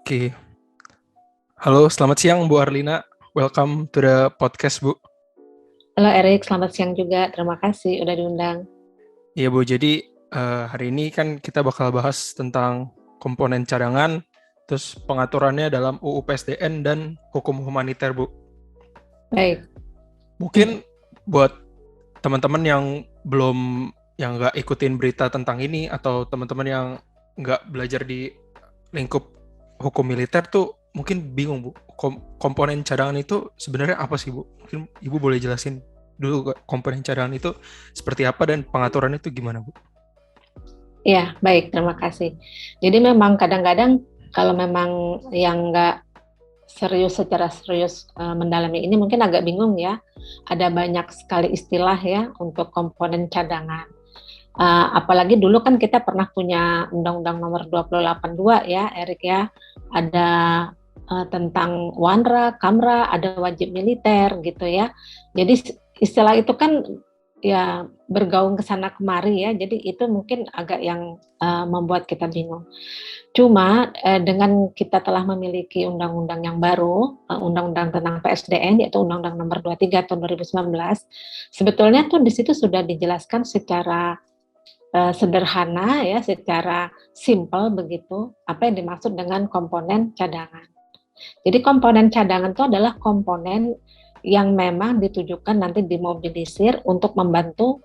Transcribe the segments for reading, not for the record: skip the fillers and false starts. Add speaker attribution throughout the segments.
Speaker 1: Oke, halo selamat siang Bu Arlina, welcome to the podcast Bu.
Speaker 2: Halo Erik, selamat siang juga. Terima kasih udah diundang.
Speaker 1: Iya Bu, jadi hari ini kan kita bakal bahas tentang komponen cadangan, terus pengaturannya dalam UU PSDN dan hukum humaniter Bu.
Speaker 2: Baik.
Speaker 1: Mungkin buat teman-teman yang nggak ikutin berita tentang ini atau teman-teman yang nggak belajar di lingkup hukum militer tuh mungkin bingung Bu, komponen cadangan itu sebenarnya apa sih Bu? Mungkin Ibu boleh jelasin dulu komponen cadangan itu seperti apa dan pengaturannya itu gimana Bu?
Speaker 2: Ya, baik. Terima kasih. Jadi memang kadang-kadang kalau memang yang nggak secara serius mendalami ini mungkin agak bingung ya. Ada banyak sekali istilah ya untuk komponen cadangan. Apalagi dulu kan kita pernah punya Undang-Undang Nomor 282 ya, Erik ya. Ada tentang wanra, kamra, ada wajib militer gitu ya. Jadi istilah itu kan ya bergaung ke sana kemari ya. Jadi itu mungkin agak yang membuat kita bingung. Cuma dengan kita telah memiliki undang-undang yang baru, undang-undang tentang PSDN yaitu Undang-Undang Nomor 23 tahun 2019, sebetulnya tuh di situ sudah dijelaskan secara sederhana ya, secara simpel begitu, apa yang dimaksud dengan komponen cadangan. Jadi komponen cadangan itu adalah komponen yang memang ditujukan nanti dimobilisir untuk membantu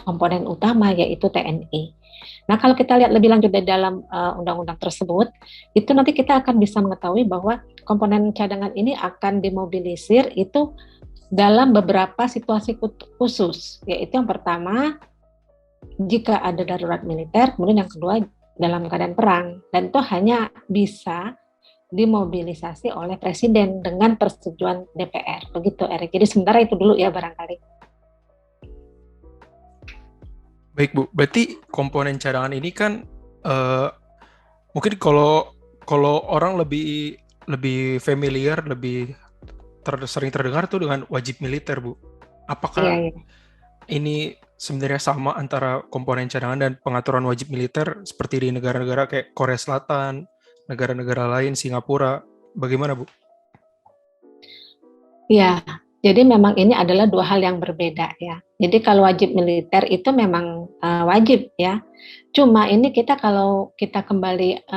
Speaker 2: komponen utama yaitu TNI. Nah, kalau kita lihat lebih lanjut di dalam undang-undang tersebut, itu nanti kita akan bisa mengetahui bahwa komponen cadangan ini akan dimobilisir itu dalam beberapa situasi khusus, yaitu yang pertama jika ada darurat militer, kemudian yang kedua dalam keadaan perang, dan itu hanya bisa dimobilisasi oleh presiden dengan persetujuan DPR. Begitu, Erik. Jadi sementara itu dulu ya barangkali.
Speaker 1: Baik Bu, berarti komponen cadangan ini kan mungkin kalau orang lebih familiar, lebih sering terdengar tuh dengan wajib militer Bu. Apakah
Speaker 2: Iya, iya.
Speaker 1: ini sebenarnya sama antara komponen cadangan dan pengaturan wajib militer seperti di negara-negara kayak Korea Selatan, negara-negara lain, Singapura, bagaimana Bu?
Speaker 2: Ya, jadi memang ini adalah dua hal yang berbeda ya. Jadi kalau wajib militer itu memang wajib ya. Cuma ini kita kalau kita kembali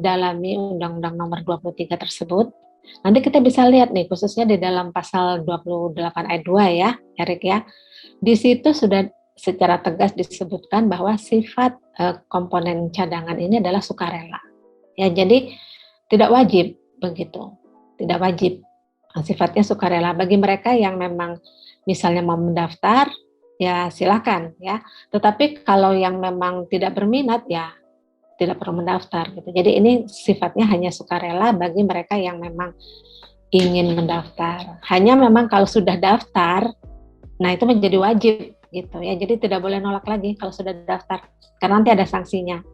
Speaker 2: dalami Undang-Undang Nomor 23 tersebut, nanti kita bisa lihat nih khususnya di dalam pasal 28 ayat 2 ya, Erik ya. Di situ sudah secara tegas disebutkan bahwa sifat komponen cadangan ini adalah sukarela. Ya, jadi tidak wajib begitu. Tidak wajib. Sifatnya sukarela bagi mereka yang memang misalnya mau mendaftar ya silakan ya, tetapi kalau yang memang tidak berminat ya tidak perlu mendaftar gitu. Jadi ini sifatnya hanya sukarela bagi mereka yang memang ingin mendaftar. Hanya memang kalau sudah daftar, nah itu menjadi wajib gitu ya. Jadi tidak boleh nolak lagi kalau sudah daftar karena nanti ada sanksinya.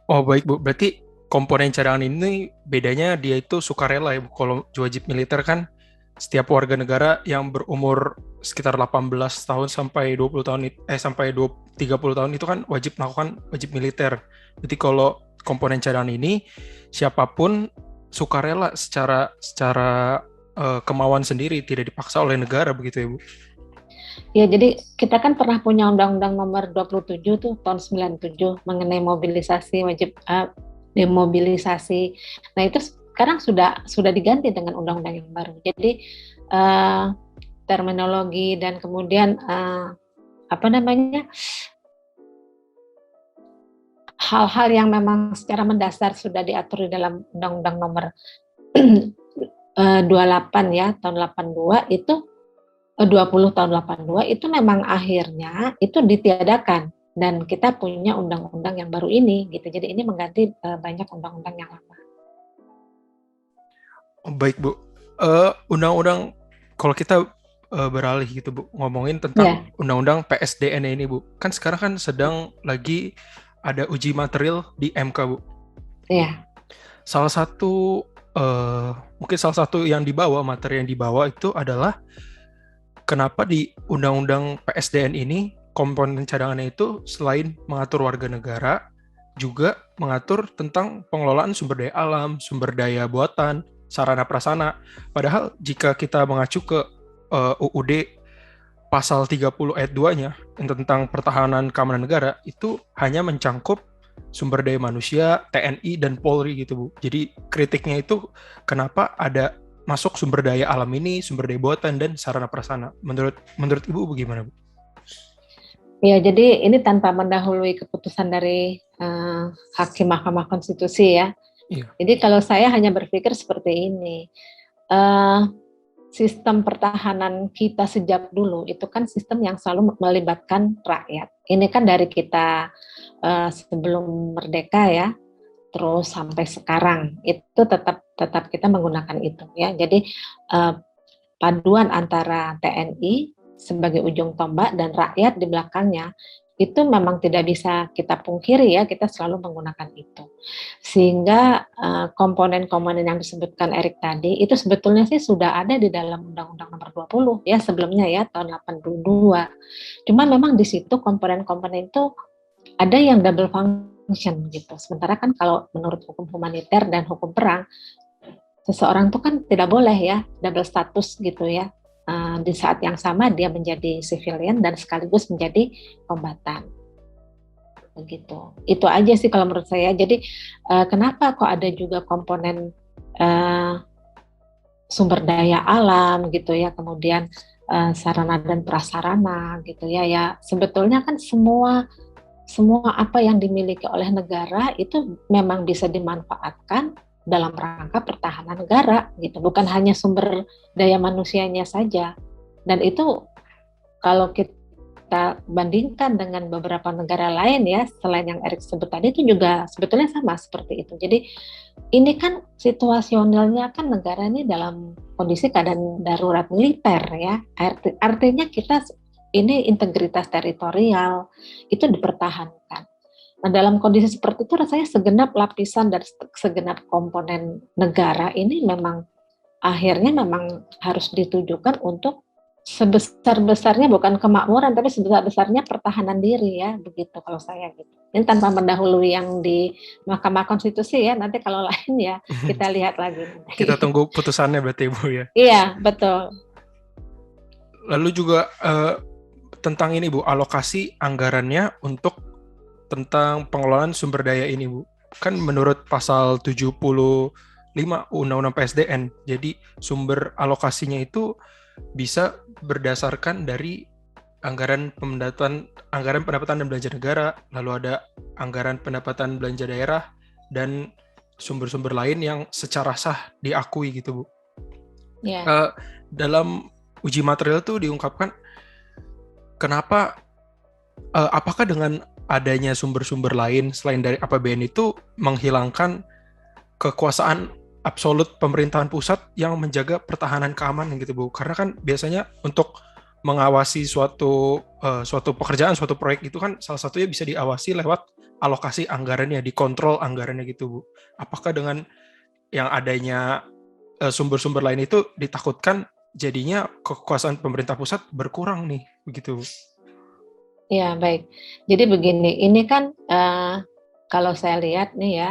Speaker 1: Oh baik Bu, berarti komponen cadangan ini bedanya dia itu sukarela ya Bu. Kalau wajib militer kan setiap warga negara yang berumur sekitar 18 tahun sampai 20 tahun sampai 30 tahun itu kan wajib melakukan wajib militer. Jadi kalau komponen cadangan ini siapapun sukarela secara kemauan sendiri, tidak dipaksa oleh negara begitu ya Bu.
Speaker 2: Ya, jadi kita kan pernah punya Undang-Undang Nomor 27 tuh tahun 97 mengenai mobilisasi wajib demobilisasi. Nah, itu sekarang sudah diganti dengan undang-undang yang baru. Jadi terminologi dan kemudian apa namanya? Hal-hal yang memang secara mendasar sudah diatur di dalam Undang-Undang Nomor 28 ya tahun 82 itu 20 tahun 82 itu memang akhirnya itu ditiadakan dan kita punya undang-undang yang baru ini gitu. Jadi ini mengganti banyak undang-undang yang lama.
Speaker 1: Oh, baik Bu. Undang-undang kalau kita beralih gitu Bu, ngomongin tentang undang-undang PSDN ini Bu. Kan sekarang kan sedang lagi ada uji material di MK Bu.
Speaker 2: Iya.
Speaker 1: Mungkin salah satu yang dibawa, materi yang dibawa itu adalah kenapa di undang-undang PSDN ini komponen cadangannya itu selain mengatur warga negara juga mengatur tentang pengelolaan sumber daya alam, sumber daya buatan, sarana prasarana. Padahal jika kita mengacu ke UUD pasal 30 ayat 2-nya tentang pertahanan keamanan negara, itu hanya mencangkup sumber daya manusia, TNI, dan Polri gitu, Bu. Jadi kritiknya itu kenapa ada masuk sumber daya alam ini, sumber daya buatan, dan sarana prasarana. Menurut Ibu bagaimana, Bu?
Speaker 2: Ya, jadi ini tanpa mendahului keputusan dari Hakim Mahkamah Konstitusi ya.
Speaker 1: Iya.
Speaker 2: Jadi kalau saya hanya berpikir seperti ini, sistem pertahanan kita sejak dulu itu kan sistem yang selalu melibatkan rakyat. Ini kan dari kita sebelum merdeka ya, terus sampai sekarang itu tetap kita menggunakan itu ya. Jadi paduan antara TNI sebagai ujung tombak dan rakyat di belakangnya itu memang tidak bisa kita pungkiri ya, kita selalu menggunakan itu. Sehingga komponen-komponen yang disebutkan Erik tadi itu sebetulnya sih sudah ada di dalam Undang-Undang Nomor 20 ya sebelumnya ya tahun 82. Cuma memang di situ komponen-komponen itu ada yang double function gitu. Sementara kan kalau menurut hukum humaniter dan hukum perang, seseorang itu kan tidak boleh ya double status gitu ya. Di saat yang sama dia menjadi civilian dan sekaligus menjadi kombatan. Begitu. Itu aja sih kalau menurut saya. Jadi kenapa kok ada juga komponen sumber daya alam gitu ya, kemudian sarana dan prasarana gitu ya. Ya sebetulnya kan semua apa yang dimiliki oleh negara itu memang bisa dimanfaatkan dalam rangka pertahanan negara gitu, bukan hanya sumber daya manusianya saja. Dan itu kalau kita bandingkan dengan beberapa negara lain ya, selain yang Erik sebut tadi itu juga sebetulnya sama seperti itu. Jadi ini kan situasionalnya kan negara ini dalam kondisi keadaan darurat militer ya. Artinya kita ini integritas teritorial itu dipertahankan. Nah, dalam kondisi seperti itu rasanya segenap lapisan dan segenap komponen negara ini memang akhirnya memang harus ditujukan untuk sebesar-besarnya bukan kemakmuran tapi sebesar-besarnya pertahanan diri ya, begitu kalau saya gitu. Ini tanpa mendahului yang di Mahkamah Konstitusi ya, nanti kalau lain ya kita lihat lagi.
Speaker 1: Kita tunggu putusannya berarti, Bu ya.
Speaker 2: Iya, betul.
Speaker 1: Lalu juga tentang ini, Bu, alokasi anggarannya untuk tentang pengelolaan sumber daya ini, Bu. Kan menurut pasal 75 Undang-Undang PSDN, jadi sumber alokasinya itu bisa berdasarkan dari anggaran pendapatan dan belanja negara, lalu ada anggaran pendapatan belanja daerah, dan sumber-sumber lain yang secara sah diakui gitu, Bu.
Speaker 2: Yeah.
Speaker 1: Dalam uji material itu diungkapkan kenapa apakah dengan adanya sumber-sumber lain selain dari APBN itu menghilangkan kekuasaan absolut pemerintahan pusat yang menjaga pertahanan keamanan gitu, Bu. Karena kan biasanya untuk mengawasi suatu pekerjaan, suatu proyek itu kan salah satunya bisa diawasi lewat alokasi anggarannya, dikontrol anggarannya gitu, Bu. Apakah dengan yang adanya sumber-sumber lain itu ditakutkan jadinya kekuasaan pemerintah pusat berkurang nih, begitu, Bu?
Speaker 2: Ya, baik. Jadi begini, ini kan kalau saya lihat nih ya,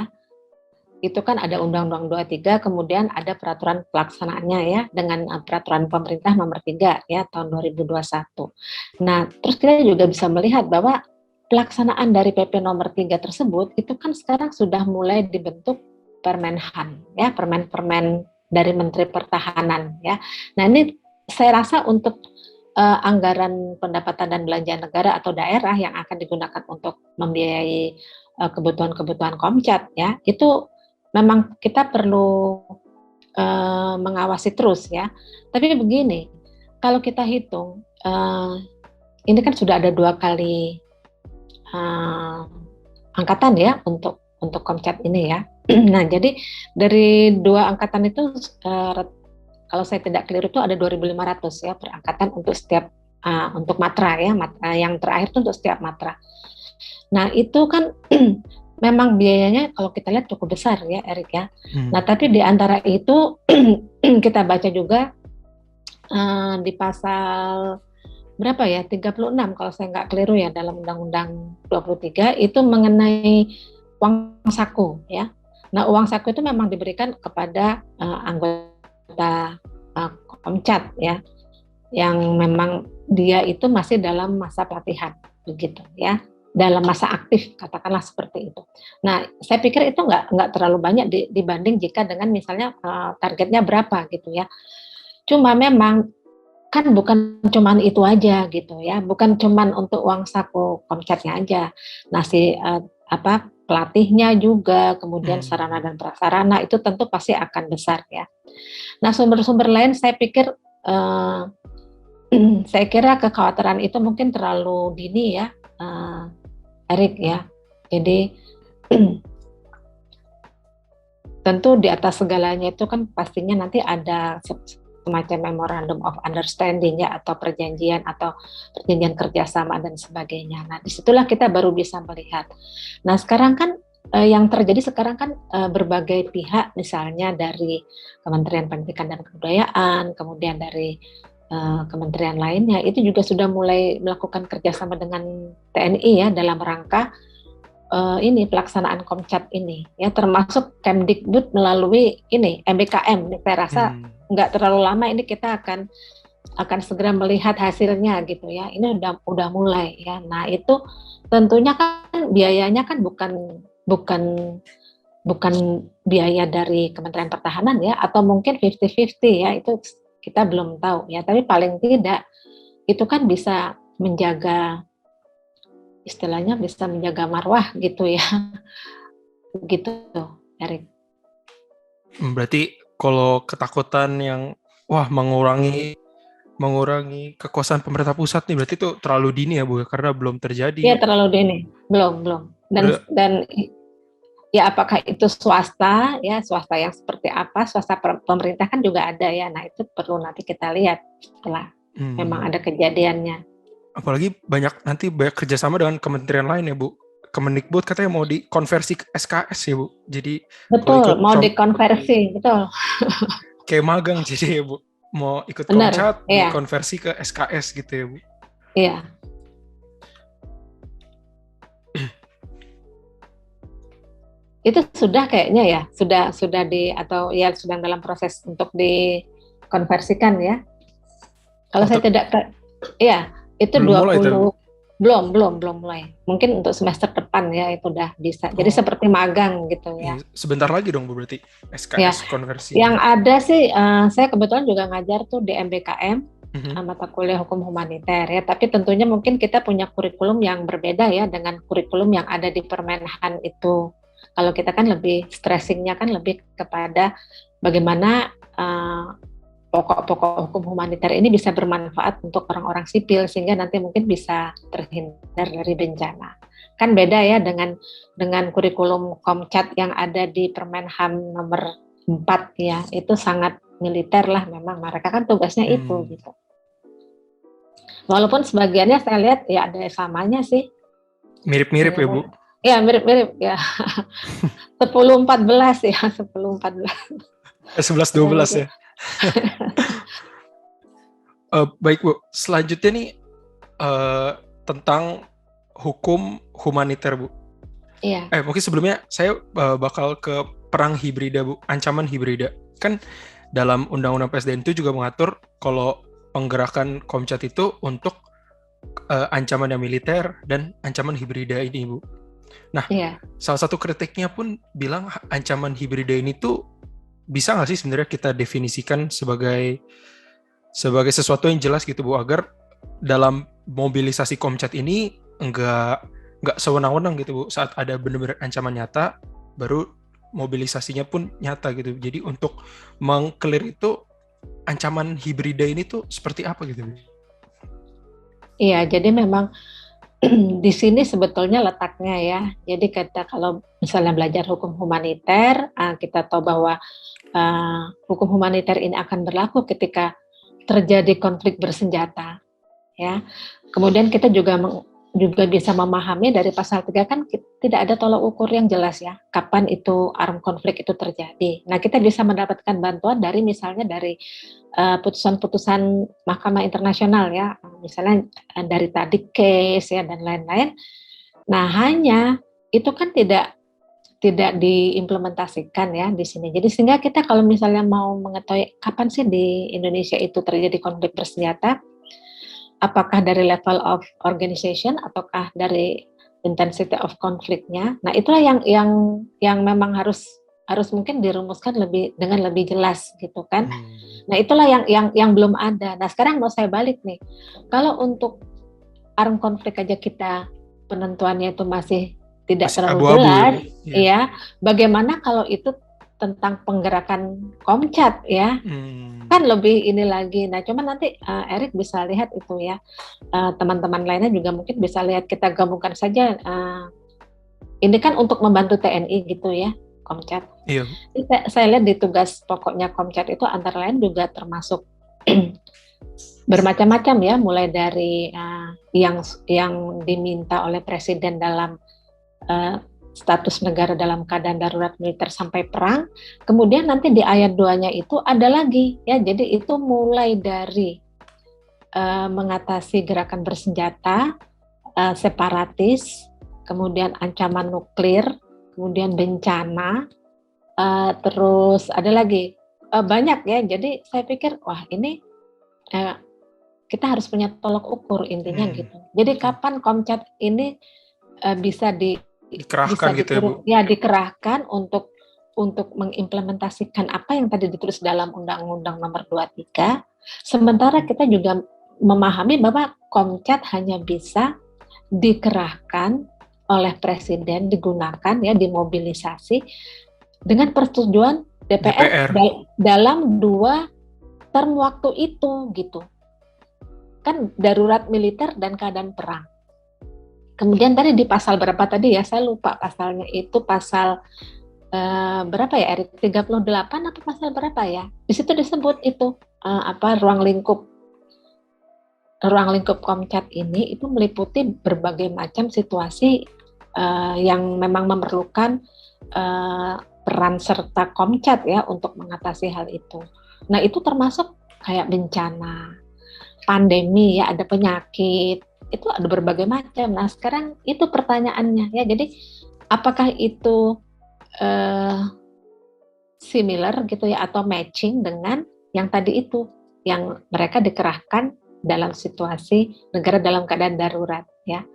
Speaker 2: itu kan ada Undang-Undang 23, kemudian ada peraturan pelaksanaannya ya, dengan peraturan pemerintah nomor 3 ya, tahun 2021. Nah, terus kita juga bisa melihat bahwa pelaksanaan dari PP nomor 3 tersebut, itu kan sekarang sudah mulai dibentuk Permenhan, ya, permen-permen dari Menteri Pertahanan ya. Nah, ini saya rasa untuk anggaran pendapatan dan belanja negara atau daerah yang akan digunakan untuk membiayai kebutuhan-kebutuhan Komcat ya, itu memang kita perlu mengawasi terus ya. Tapi begini, kalau kita hitung ini kan sudah ada 2 kali angkatan ya untuk Komcat ini ya. Nah, jadi dari 2 angkatan itu kalau saya tidak keliru itu ada 2.500 ya per angkatan untuk setiap untuk matra ya, matra yang terakhir itu untuk setiap matra. Nah, itu kan memang biayanya kalau kita lihat cukup besar ya, Erik ya. Nah, tapi di antara itu kita baca juga di pasal berapa ya, 36 kalau saya nggak keliru ya dalam Undang-Undang 23 itu mengenai uang saku ya. Nah, uang saku itu memang diberikan kepada anggota Komcat ya, yang memang dia itu masih dalam masa pelatihan begitu ya, dalam masa aktif katakanlah seperti itu. Nah, saya pikir itu nggak terlalu banyak dibanding jika dengan misalnya targetnya berapa gitu ya. Cuma memang kan bukan cuman itu aja gitu ya, bukan cuman untuk uang saku Komcatnya aja. Nah, pelatihnya juga, kemudian sarana dan prasarana itu tentu pasti akan besar ya. Nah, sumber-sumber lain saya pikir saya kira kekhawatiran itu mungkin terlalu dini ya, Erik ya. Jadi tentu di atas segalanya itu kan pastinya nanti ada semacam memorandum of understanding ya, atau perjanjian kerjasama dan sebagainya. Nah, disitulah kita baru bisa melihat. Nah, sekarang kan yang terjadi sekarang kan berbagai pihak, misalnya dari Kementerian Pendidikan dan Kebudayaan, kemudian dari kementerian lainnya, itu juga sudah mulai melakukan kerjasama dengan TNI ya, dalam rangka ini pelaksanaan Komcat ini ya, termasuk Kemdikbud melalui ini MBKM. Saya rasa nggak terlalu lama ini kita akan segera melihat hasilnya gitu ya. Ini udah mulai ya. Nah, itu tentunya kan biayanya kan bukan biaya dari Kementerian Pertahanan ya, atau mungkin 50-50 ya, itu kita belum tahu ya. Tapi paling tidak itu kan bisa menjaga, istilahnya bisa menjaga marwah gitu ya. Begitu, Erik.
Speaker 1: Berarti kalau ketakutan yang mengurangi kekuasaan pemerintah pusat nih, berarti itu terlalu dini ya Bu, karena belum terjadi.
Speaker 2: Iya, terlalu dini. Belum. Dan ya, apakah itu swasta yang seperti apa, swasta pemerintah kan juga ada ya. Nah, itu perlu nanti kita lihat setelah memang ada kejadiannya.
Speaker 1: Apalagi banyak kerjasama dengan kementerian lain ya Bu. Kemendikbud katanya mau dikonversi ke SKS ya Bu. Jadi
Speaker 2: betul, mau dikonversi, betul.
Speaker 1: Kayak magang jadi ya Bu. Mau ikut Komcat dikonversi ke SKS gitu ya Bu.
Speaker 2: Iya. Itu sudah kayaknya ya, sudah atau ya sedang dalam proses untuk dikonversikan ya. Kalau saya tidak, ya itu belum 20 mulai, belum mulai. Mungkin untuk semester depan ya itu udah bisa. Jadi seperti magang gitu ya.
Speaker 1: Sebentar lagi dong Bu berarti SKS ya, konversi.
Speaker 2: Yang ada sih, saya kebetulan juga ngajar tuh di MBKM, mata kuliah hukum humaniter ya. Tapi tentunya mungkin kita punya kurikulum yang berbeda ya dengan kurikulum yang ada di Permenhan itu. Kalau kita kan lebih stressingnya kan lebih kepada bagaimana pokok-pokok hukum humaniter ini bisa bermanfaat untuk orang-orang sipil sehingga nanti mungkin bisa terhindar dari bencana. Kan beda ya dengan kurikulum Komcat yang ada di Permenham nomor 4 ya, itu sangat militer lah, memang mereka kan tugasnya itu gitu. Walaupun sebagiannya saya lihat ya ada samanya sih.
Speaker 1: Mirip-mirip ya Bu.
Speaker 2: Ya, mirip-mirip ya. 10-14 ya, 10-14.
Speaker 1: 11-12 ya. Baik Bu, selanjutnya nih tentang hukum humaniter Bu.
Speaker 2: Iya.
Speaker 1: Mungkin sebelumnya saya bakal ke perang hibrida Bu, ancaman hibrida. Kan dalam Undang-Undang PSDN itu juga mengatur kalau penggerakan Komcat itu untuk ancaman yang militer dan ancaman hibrida ini Bu. Nah, salah satu kritiknya pun bilang ancaman hibrida ini tuh bisa nggak sih sebenarnya kita definisikan sebagai sesuatu yang jelas gitu Bu, agar dalam mobilisasi Komcat ini nggak sewenang-wenang gitu Bu, saat ada benar-benar ancaman nyata baru mobilisasinya pun nyata gitu. Jadi untuk meng-clear itu ancaman hibrida ini tuh seperti apa gitu Bu?
Speaker 2: Iya, jadi memang di sini sebetulnya letaknya ya. Jadi kita kalau misalnya belajar hukum humaniter, kita tahu bahwa hukum humaniter ini akan berlaku ketika terjadi konflik bersenjata, ya. Kemudian kita juga bisa memahami dari pasal 3 kan tidak ada tolak ukur yang jelas ya, kapan itu armed konflik itu terjadi. Nah, kita bisa mendapatkan bantuan dari misalnya dari putusan-putusan Mahkamah Internasional ya, misalnya dari tadi case ya dan lain-lain. Nah, hanya itu kan tidak tidak diimplementasikan ya di sini. Jadi sehingga kita kalau misalnya mau mengetahui kapan sih di Indonesia itu terjadi konflik bersenjata, apakah dari level of organization ataukah dari intensity of konfliknya. Nah, itulah yang memang harus mungkin dirumuskan dengan lebih jelas gitu kan. Nah, itulah yang belum ada. Nah, sekarang mau saya balik nih. Kalau untuk arm konflik aja kita penentuannya itu masih tidak
Speaker 1: Masih
Speaker 2: terlalu
Speaker 1: abu-abu
Speaker 2: jelas,
Speaker 1: ya.
Speaker 2: ya. Bagaimana kalau itu tentang penggerakan Komcat ya? Kan lebih ini lagi. Nah, cuman nanti Erik bisa lihat itu ya. Teman-teman lainnya juga mungkin bisa lihat, kita gabungkan saja. Ini kan untuk membantu TNI gitu ya, Komcat.
Speaker 1: Iya.
Speaker 2: Saya lihat di tugas pokoknya Komcat itu antara lain juga termasuk bermacam-macam ya, mulai dari yang diminta oleh Presiden dalam status negara dalam keadaan darurat militer sampai perang. Kemudian nanti di ayat 2-nya itu ada lagi ya. Jadi itu mulai dari mengatasi gerakan bersenjata, separatis, kemudian ancaman nuklir, kemudian bencana, terus ada lagi banyak ya. Jadi saya pikir wah ini kita harus punya tolok ukur intinya gitu. Jadi kapan Komcat ini bisa
Speaker 1: dikerahkan gitu ya Bu?
Speaker 2: Ya dikerahkan untuk mengimplementasikan apa yang tadi ditulis dalam Undang-Undang Nomor 23. Sementara kita juga memahami bahwa Komcat hanya bisa dikerahkan oleh Presiden, digunakan ya, dimobilisasi dengan persetujuan DPR. Dalam 2 term waktu itu gitu. Kan darurat militer dan keadaan perang. Kemudian tadi di pasal berapa tadi ya, saya lupa pasalnya itu pasal berapa ya Erik, 38 atau pasal berapa ya? Di situ disebut itu ruang lingkup Komcat ini itu meliputi berbagai macam situasi yang memang memerlukan peran serta Komcat ya untuk mengatasi hal itu. Nah, itu termasuk kayak bencana, pandemi ya, ada penyakit, itu ada berbagai macam. Nah, sekarang itu pertanyaannya ya. Jadi apakah itu similar gitu ya atau matching dengan yang tadi itu, yang mereka dikerahkan dalam situasi negara dalam keadaan darurat ya.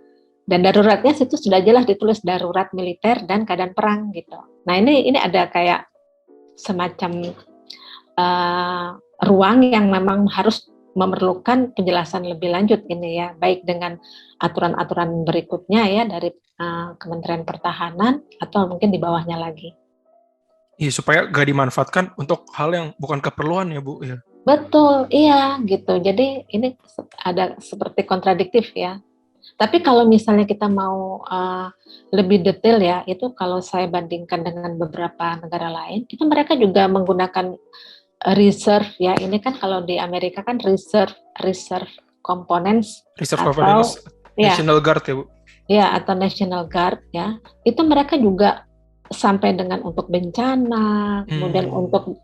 Speaker 2: Dan daruratnya situ sudah jelas ditulis darurat militer dan keadaan perang gitu. Nah, ini ada kayak semacam ruang yang memang harus memerlukan penjelasan lebih lanjut ini ya, baik dengan aturan-aturan berikutnya ya dari Kementerian Pertahanan atau mungkin di bawahnya lagi.
Speaker 1: Iya, supaya gak dimanfaatkan untuk hal yang bukan keperluan ya Bu ya.
Speaker 2: Betul, iya gitu. Jadi ini ada seperti kontradiktif ya. Tapi kalau misalnya kita mau lebih detail ya, itu kalau saya bandingkan dengan beberapa negara lain, itu mereka juga menggunakan reserve ya. Ini kan kalau di Amerika kan reserve components atau
Speaker 1: National Guard ya Bu.
Speaker 2: Ya, atau National Guard ya. Itu mereka juga sampai dengan untuk bencana, kemudian untuk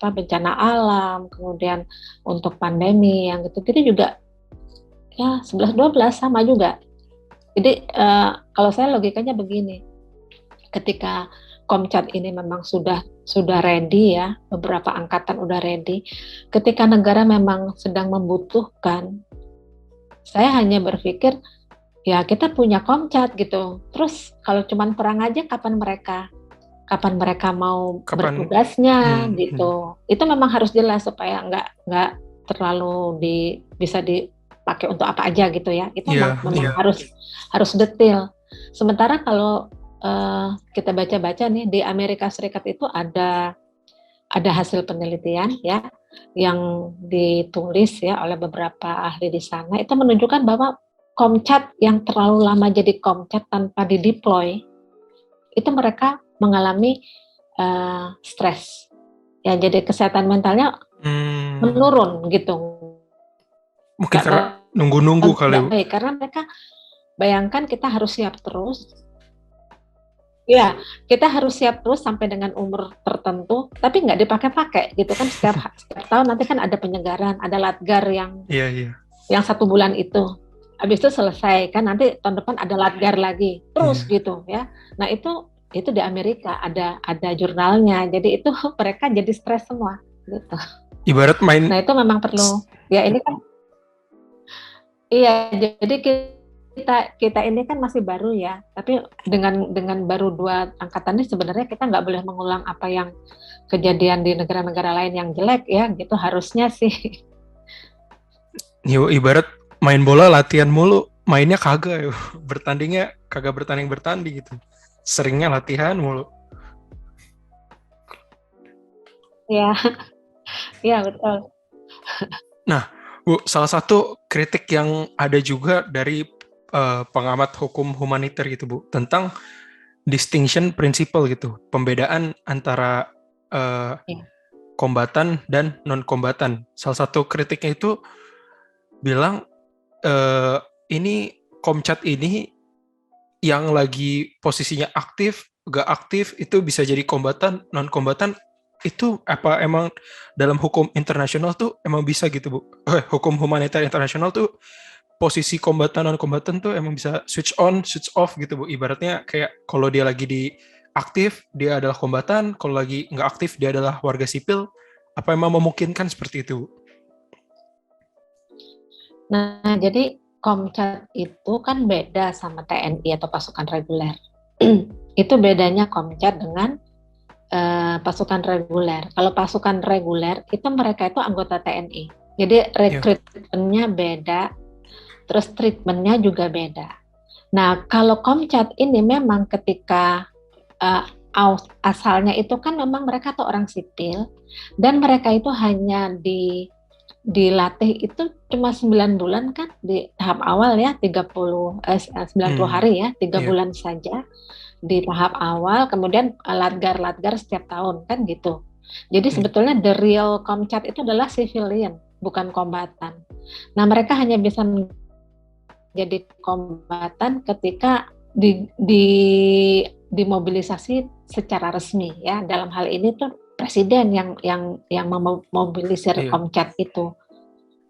Speaker 2: bencana alam, kemudian untuk pandemi yang gitu-gitu juga ya 11-12 sama juga. Jadi kalau saya logikanya begini, ketika Komcat ini memang sudah ready ya, beberapa angkatan udah ready. Ketika negara memang sedang membutuhkan, saya hanya berpikir ya kita punya Komcat gitu. Terus kalau cuman perang aja kapan mereka mau bertugasnya gitu. Itu memang harus jelas supaya nggak terlalu bisa dipakai untuk apa aja gitu ya. Itu memang harus detail. Sementara kalau kita baca-baca nih di Amerika Serikat itu ada hasil penelitian ya yang ditulis ya oleh beberapa ahli di sana, itu menunjukkan bahwa Komcat yang terlalu lama jadi Komcat tanpa dideploy itu mereka mengalami stres ya, jadi kesehatan mentalnya menurun gitu.
Speaker 1: Mungkin karena nunggu-nunggu kali Bu.
Speaker 2: Baik, karena mereka bayangkan kita harus siap terus. Ya, kita harus siap terus sampai dengan umur tertentu, tapi nggak dipakai-pakai gitu kan. Setiap tahun nanti kan ada penyegaran, ada latgar yang 1 bulan itu. Habis itu selesai kan, nanti tahun depan ada latgar lagi, terus gitu ya. Nah itu itu di Amerika ada jurnalnya. Jadi itu mereka jadi stres semua gitu.
Speaker 1: Ibarat main.
Speaker 2: Nah, itu memang perlu. Ya ini kan iya, jadi kita ini kan masih baru ya, tapi dengan baru 2 angkatan ini sebenarnya kita nggak boleh mengulang apa yang kejadian di negara-negara lain yang jelek ya, gitu harusnya sih.
Speaker 1: Ibarat main bola latihan mulu, mainnya kagak, bertandingnya kagak bertanding gitu. Seringnya latihan mulu.
Speaker 2: Ya, ya betul.
Speaker 1: Nah, Bu, salah satu kritik yang ada juga dari pengamat hukum humaniter gitu, Bu, tentang distinction principle gitu, pembedaan antara
Speaker 2: Ya.
Speaker 1: kombatan dan non-kombatan. Salah satu kritiknya itu bilang ini Komcat ini yang lagi posisinya aktif, gak aktif itu bisa jadi kombatan, non-kombatan itu apa emang dalam hukum internasional tuh emang bisa gitu, Bu? Hukum humaniter internasional tuh posisi kombatan non-kombatan tuh emang bisa switch on, switch off gitu, Bu. Ibaratnya kayak kalau dia lagi di aktif, dia adalah kombatan, kalau lagi nggak aktif, dia adalah warga sipil. Apa emang memungkinkan seperti itu, Bu?
Speaker 2: Nah, jadi Komcat itu kan beda sama TNI atau pasukan reguler. Itu bedanya Komcat dengan pasukan reguler. Kalau pasukan reguler itu mereka itu anggota TNI. Jadi
Speaker 1: Yeah.
Speaker 2: rekrutmennya beda, terus treatmentnya juga beda. Nah, kalau Komcat ini memang ketika uh, asalnya itu kan memang mereka tuh orang sipil dan mereka itu hanya dilatih itu cuma 9 bulan kan di tahap awal ya 90 hari ya 3
Speaker 1: Yeah.
Speaker 2: bulan saja di tahap awal, kemudian latgar setiap tahun kan gitu. Jadi sebetulnya the real Komcat itu adalah civilian, bukan kombatan. Nah, mereka hanya bisa menjadi kombatan ketika dimobilisasi secara resmi ya. Dalam hal ini tuh presiden yang memobilisir
Speaker 1: Yeah.
Speaker 2: Komcat itu.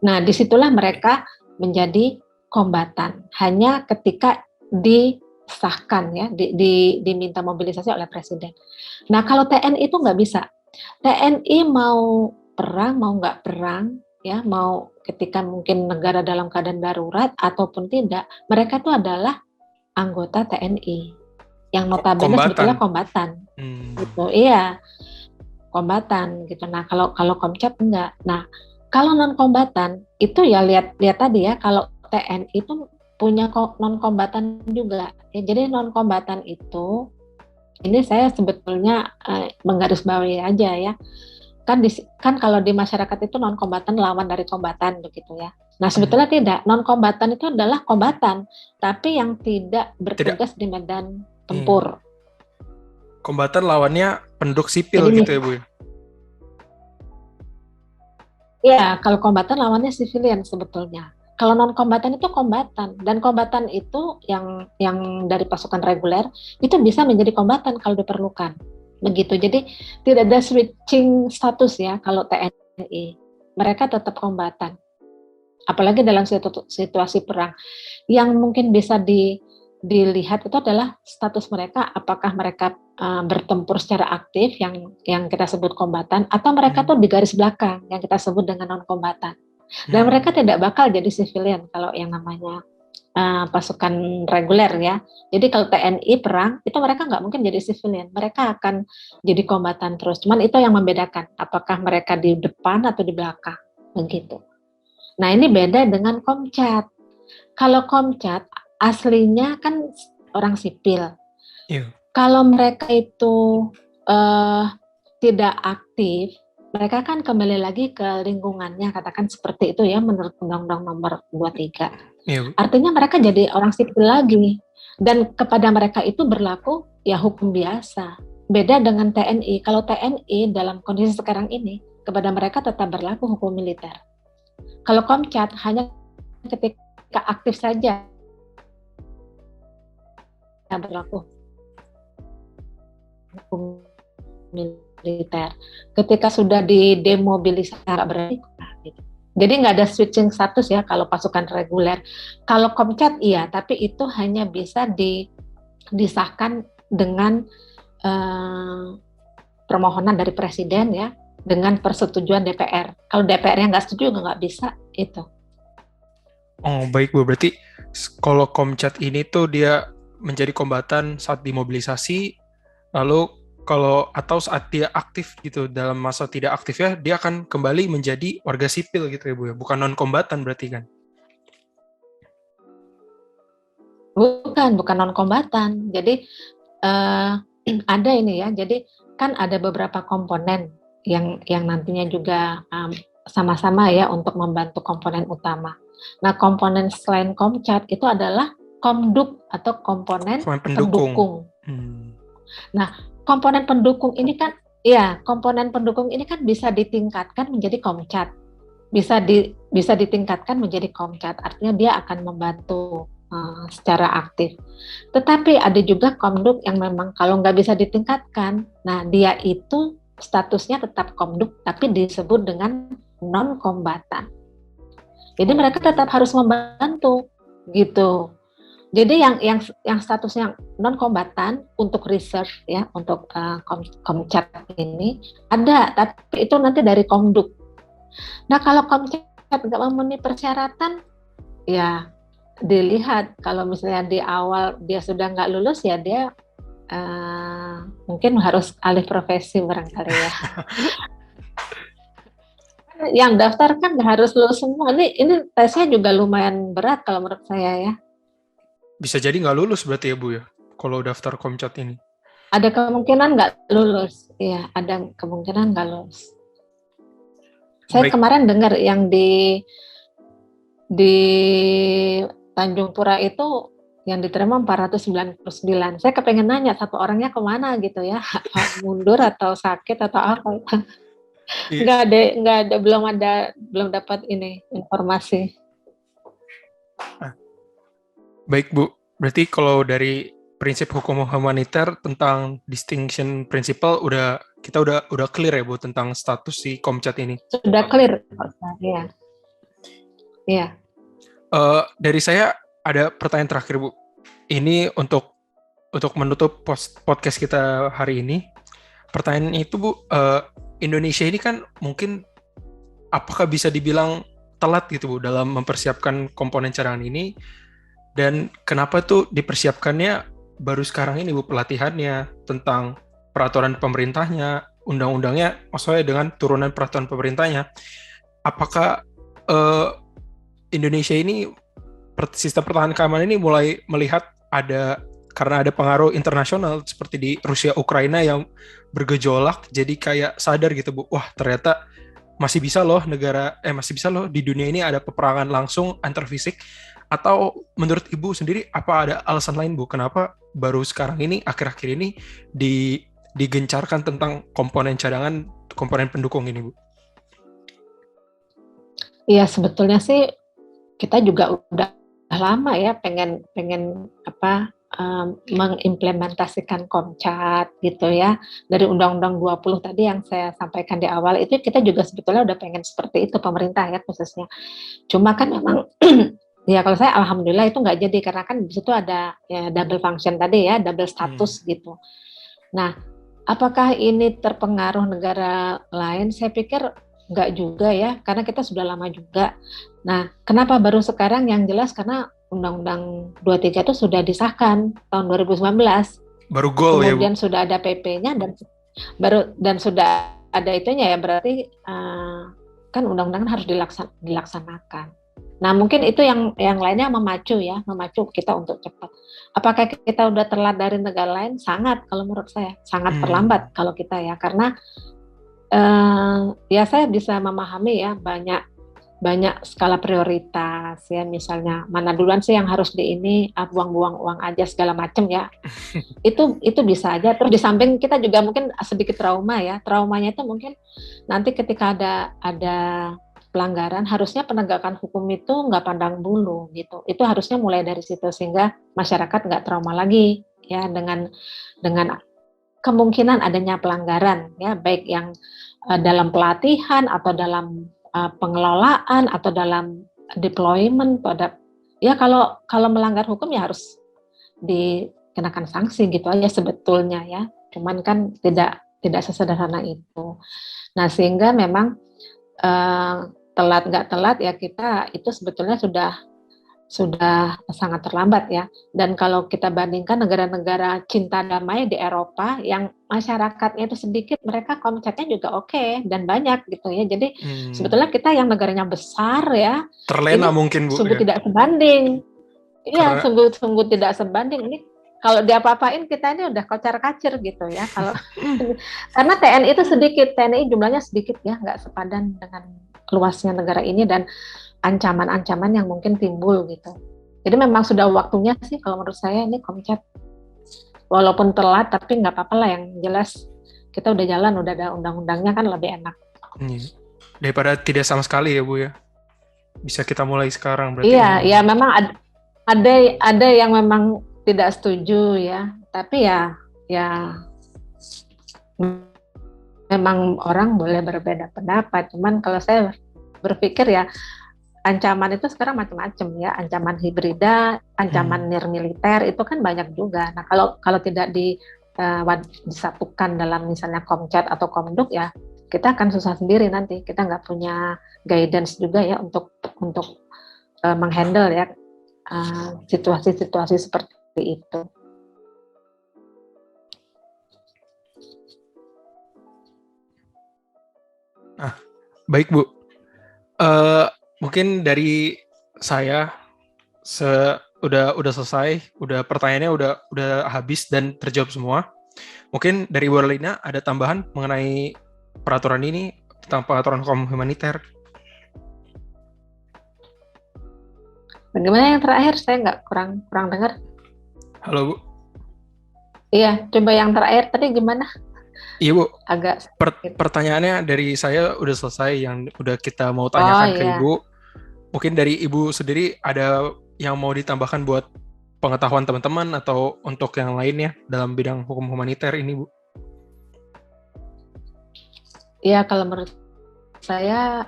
Speaker 2: Nah, disitulah mereka menjadi kombatan. Hanya ketika disahkan ya, diminta mobilisasi oleh presiden. Nah, kalau TNI itu nggak bisa. TNI mau perang, mau nggak perang, ya, mau ketika mungkin negara dalam keadaan darurat ataupun tidak, mereka itu adalah anggota TNI yang notabene sebetulnya kombatan. Gitu. Iya, kombatan gitu. Nah, kalau Komcat enggak. Nah, kalau non kombatan itu ya lihat tadi ya, kalau TNI itu punya non kombatan juga. Ya, jadi non kombatan itu ini saya sebetulnya menggarisbawahi aja ya. Kan kalau di masyarakat itu non kombatan lawan dari kombatan begitu ya. Nah, sebetulnya tidak. Non kombatan itu adalah kombatan, tapi yang tidak bertugas di medan tempur.
Speaker 1: Kombatan lawannya penduduk sipil. Jadi, gitu ya, Bu?
Speaker 2: Ya, kalau kombatan lawannya sivilian sebetulnya. Kalau non kombatan itu kombatan, dan kombatan itu yang dari pasukan reguler itu bisa menjadi kombatan kalau diperlukan. Begitu. Jadi tidak ada switching status ya kalau TNI. Mereka tetap kombatan. Apalagi dalam situasi perang. Yang mungkin bisa dilihat itu adalah status mereka, apakah mereka bertempur secara aktif yang kita sebut kombatan, atau mereka tuh di garis belakang yang kita sebut dengan non kombatan. Dan mereka tidak bakal jadi civilian kalau yang namanya pasukan reguler ya. Jadi kalau TNI perang itu mereka nggak mungkin jadi civilian, mereka akan jadi kombatan terus. Cuman itu yang membedakan apakah mereka di depan atau di belakang begitu. Nah, ini beda dengan Komcat. Kalau Komcat aslinya kan orang sipil.
Speaker 1: Yeah.
Speaker 2: Kalau mereka itu tidak aktif, mereka kan kembali lagi ke lingkungannya, katakan seperti itu ya menurut Undang-Undang Nomor 23. Yeah. Artinya mereka jadi orang sipil lagi, dan kepada mereka itu berlaku ya hukum biasa. Beda dengan TNI. Kalau TNI dalam kondisi sekarang ini kepada mereka tetap berlaku hukum militer. Kalau Komcat hanya ketika aktif saja berlaku hukum militer. Ketika sudah didemobilisasi berarti gitu. Jadi nggak ada switching status ya kalau pasukan reguler. Kalau Komcat iya, tapi itu hanya bisa disahkan dengan permohonan dari presiden ya, dengan persetujuan DPR. Kalau DPR-nya nggak setuju nggak bisa itu.
Speaker 1: Oh, baik Bu. Berarti kalau Komcat ini tuh dia menjadi kombatan saat dimobilisasi, lalu kalau atau saat dia aktif gitu, dalam masa tidak aktifnya, dia akan kembali menjadi warga sipil gitu ya Bu ya, bukan non-kombatan berarti kan?
Speaker 2: Bukan non-kombatan. Jadi ada ini ya. Jadi kan ada beberapa komponen yang nantinya juga sama-sama ya untuk membantu komponen utama. Nah, komponen selain Komcat itu adalah Komduk atau komponen pendukung. Nah, komponen pendukung ini kan komponen pendukung ini kan bisa ditingkatkan menjadi Komcat. Bisa ditingkatkan menjadi Komcat. Artinya dia akan membantu secara aktif. Tetapi ada juga Komduk yang memang kalau nggak bisa ditingkatkan, nah dia itu statusnya tetap Komduk tapi disebut dengan non-kombatan. Jadi mereka tetap harus membantu gitu. Jadi yang statusnya non-kombatan untuk research ya, untuk Komcat ini ada, tapi itu nanti dari Komduk. Nah kalau Komcat nggak memenuhi persyaratan, ya dilihat kalau misalnya di awal dia sudah nggak lulus ya dia mungkin harus alih profesi barangkali ya. Yang daftar kan nggak harus lulus semua. Ini tesnya juga lumayan berat kalau menurut saya ya.
Speaker 1: Bisa jadi nggak lulus berarti ya Bu ya, kalau daftar Komcat ini?
Speaker 2: Ada kemungkinan nggak lulus, ya ada kemungkinan nggak lulus. Saya kemarin dengar yang di Tanjung Pura itu yang diterima 499. Saya kepengen nanya satu orangnya kemana gitu ya, mundur atau sakit atau apa? Nggak ada, belum dapat ini informasi.
Speaker 1: Baik Bu, berarti kalau dari prinsip hukum humaniter tentang distinction principle kita udah clear ya Bu tentang status si Komcat ini.
Speaker 2: Sudah clear, ya. Iya.
Speaker 1: Dari saya ada pertanyaan terakhir Bu. Ini untuk menutup podcast kita hari ini. Pertanyaannya itu Bu, Indonesia ini kan mungkin apakah bisa dibilang telat gitu Bu dalam mempersiapkan komponen cadangan ini, dan kenapa tuh dipersiapkannya baru sekarang ini Bu, pelatihannya tentang peraturan pemerintahnya, undang-undangnya, maksudnya dengan turunan peraturan pemerintahnya. Apakah Indonesia ini sistem pertahanan keamanan ini mulai melihat karena ada pengaruh internasional seperti di Rusia Ukraina yang bergejolak, jadi kayak sadar gitu Bu, wah ternyata masih bisa loh di dunia ini ada peperangan langsung antar fisik. Atau menurut Ibu sendiri apa ada alasan lain Bu kenapa baru sekarang ini akhir-akhir ini digencarkan tentang komponen cadangan, komponen pendukung ini Bu?
Speaker 2: Iya, sebetulnya sih kita juga udah lama ya pengen mengimplementasikan Komcat gitu ya. Dari Undang-Undang 20 tadi yang saya sampaikan di awal itu kita juga sebetulnya udah pengen seperti itu, pemerintah ya khususnya. Cuma kan memang ya kalau saya alhamdulillah itu nggak jadi karena kan di situ ada ya double function tadi ya, double status gitu. Nah, apakah ini terpengaruh negara lain? Saya pikir nggak juga ya, karena kita sudah lama juga. Nah, kenapa baru sekarang? Yang jelas karena Undang-Undang 23 itu sudah disahkan tahun 2019.
Speaker 1: Baru goal ya Bu?
Speaker 2: Kemudian sudah ada PP-nya dan sudah ada itunya ya, berarti kan undang-undang harus dilaksanakan. Nah, mungkin itu yang lainnya memacu kita untuk cepat. Apakah kita udah telat dari negara lain? Sangat, kalau menurut saya sangat terlambat kalau kita ya, karena ya saya bisa memahami ya banyak skala prioritas ya, misalnya mana duluan sih yang harus buang-buang uang aja segala macam ya. itu bisa aja. Terus di samping kita juga mungkin sedikit traumanya itu mungkin nanti ketika ada pelanggaran, harusnya penegakan hukum itu nggak pandang bulu gitu. Itu harusnya mulai dari situ sehingga masyarakat nggak trauma lagi ya dengan kemungkinan adanya pelanggaran ya, baik yang dalam pelatihan atau dalam pengelolaan atau dalam deployment pada ya, kalau melanggar hukum ya harus kenakan sanksi gitu aja sebetulnya ya. Cuman kan tidak sesederhana itu. Nah, sehingga memang telat nggak telat ya, kita itu sebetulnya sudah sangat terlambat ya. Dan kalau kita bandingkan negara-negara cinta damai di Eropa yang masyarakatnya itu sedikit, mereka komcatnya juga oke dan banyak gitu ya. Jadi sebetulnya kita yang negaranya besar ya,
Speaker 1: Terlena
Speaker 2: ini
Speaker 1: mungkin Bu
Speaker 2: sungguh
Speaker 1: ya.
Speaker 2: tidak sebanding. Iya,
Speaker 1: Karena
Speaker 2: sungguh tidak sebanding. Ini kalau diapa-apain kita ini udah kocar-kacir gitu ya. Kalau karena TNI itu sedikit, TNI jumlahnya sedikit ya, nggak sepadan dengan luasnya negara ini dan ancaman-ancaman yang mungkin timbul gitu. Jadi memang sudah waktunya sih kalau menurut saya ini Komcat. Walaupun telat tapi nggak apa-apa lah, yang jelas kita udah jalan, udah ada undang-undangnya kan lebih enak.
Speaker 1: daripada tidak sama sekali ya Bu ya. Bisa kita mulai sekarang berarti.
Speaker 2: Iya, ya memang ada yang memang tidak setuju ya. Tapi ya memang orang boleh berbeda pendapat. Cuman kalau saya berpikir ya, ancaman itu sekarang macam-macam ya, ancaman hibrida, ancaman nirmiliter itu kan banyak juga. Nah, kalau tidak disatukan dalam misalnya Komcat atau Komduk ya, kita akan susah sendiri nanti. Kita nggak punya guidance juga ya untuk menghandle ya situasi-situasi seperti itu.
Speaker 1: Baik Bu. Mungkin dari saya udah selesai, udah pertanyaannya udah habis dan terjawab semua. Mungkin dari Bu Arlina ada tambahan mengenai peraturan ini tentang peraturan hukum humaniter.
Speaker 2: Bagaimana yang terakhir? Saya nggak kurang dengar.
Speaker 1: Halo Bu.
Speaker 2: Iya, coba yang terakhir tadi gimana?
Speaker 1: Iya Bu.
Speaker 2: Agak
Speaker 1: pertanyaannya dari saya udah selesai, yang udah kita mau tanyakan ke Ibu. Mungkin dari Ibu sendiri ada yang mau ditambahkan buat pengetahuan teman-teman atau untuk yang lainnya dalam bidang hukum humaniter ini Bu?
Speaker 2: Iya, kalau menurut saya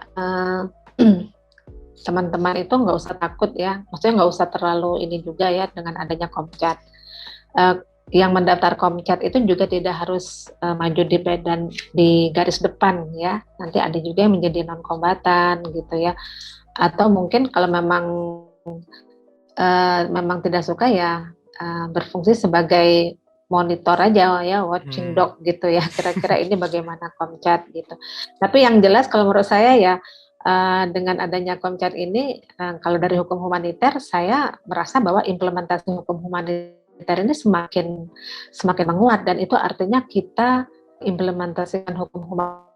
Speaker 2: teman-teman itu nggak usah takut ya, maksudnya nggak usah terlalu ini juga ya dengan adanya Komcat. Yang mendaftar Komcat itu juga tidak harus maju di garis depan ya, nanti ada juga yang menjadi non kombatan gitu ya, atau mungkin kalau memang tidak suka ya berfungsi sebagai monitor aja ya, watching dog gitu ya, kira-kira ini bagaimana Komcat gitu. Tapi yang jelas kalau menurut saya ya, dengan adanya Komcat ini, kalau dari hukum humaniter saya merasa bahwa implementasi hukum humaniter ini semakin menguat, dan itu artinya kita implementasikan hukum humaniter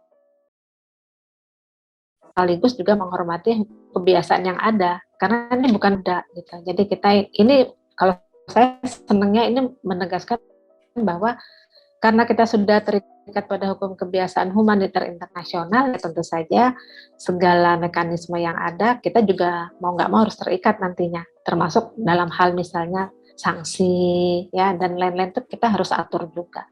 Speaker 2: sekaligus juga menghormati kebiasaan yang ada, karena ini bukan gitu. Jadi kita ini, kalau saya senangnya ini menegaskan bahwa karena kita sudah terikat pada hukum kebiasaan humaniter internasional, ya tentu saja segala mekanisme yang ada kita juga mau nggak mau harus terikat nantinya, termasuk dalam hal misalnya sanksi ya dan lain-lain, itu kita harus atur juga.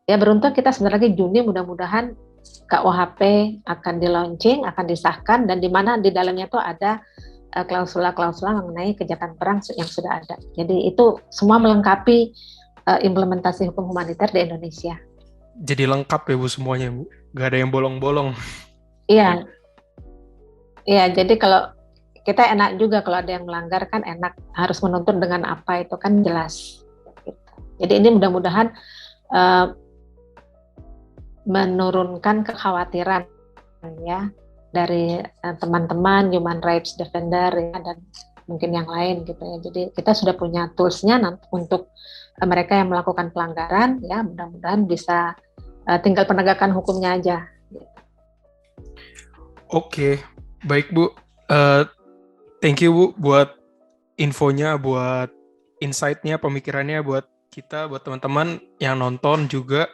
Speaker 2: Ya beruntung kita sebentar lagi Juni mudah-mudahan KUHP akan di-launching, akan disahkan, dan di mana di dalamnya itu ada klausula-klausula mengenai kejahatan perang yang sudah ada. Jadi itu semua melengkapi implementasi hukum humaniter di Indonesia.
Speaker 1: Jadi lengkap ya Bu semuanya Bu, nggak ada yang bolong-bolong.
Speaker 2: Iya, jadi kalau kita enak juga kalau ada yang melanggar kan enak, harus menuntut dengan apa itu kan jelas. Jadi ini mudah-mudahan menurunkan kekhawatiran ya dari teman-teman human rights defender ya dan mungkin yang lain gitu ya. Jadi kita sudah punya toolsnya untuk mereka yang melakukan pelanggaran ya, mudah-mudahan bisa tinggal penegakan hukumnya aja.
Speaker 1: Oke, baik Bu. Thank you Bu buat infonya, buat insight-nya, pemikirannya buat kita, buat teman-teman yang nonton juga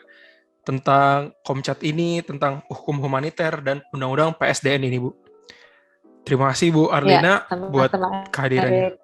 Speaker 1: tentang Komcat ini, tentang hukum humaniter dan undang-undang PSDN ini Bu. Terima kasih Bu Arlina buat kehadirannya.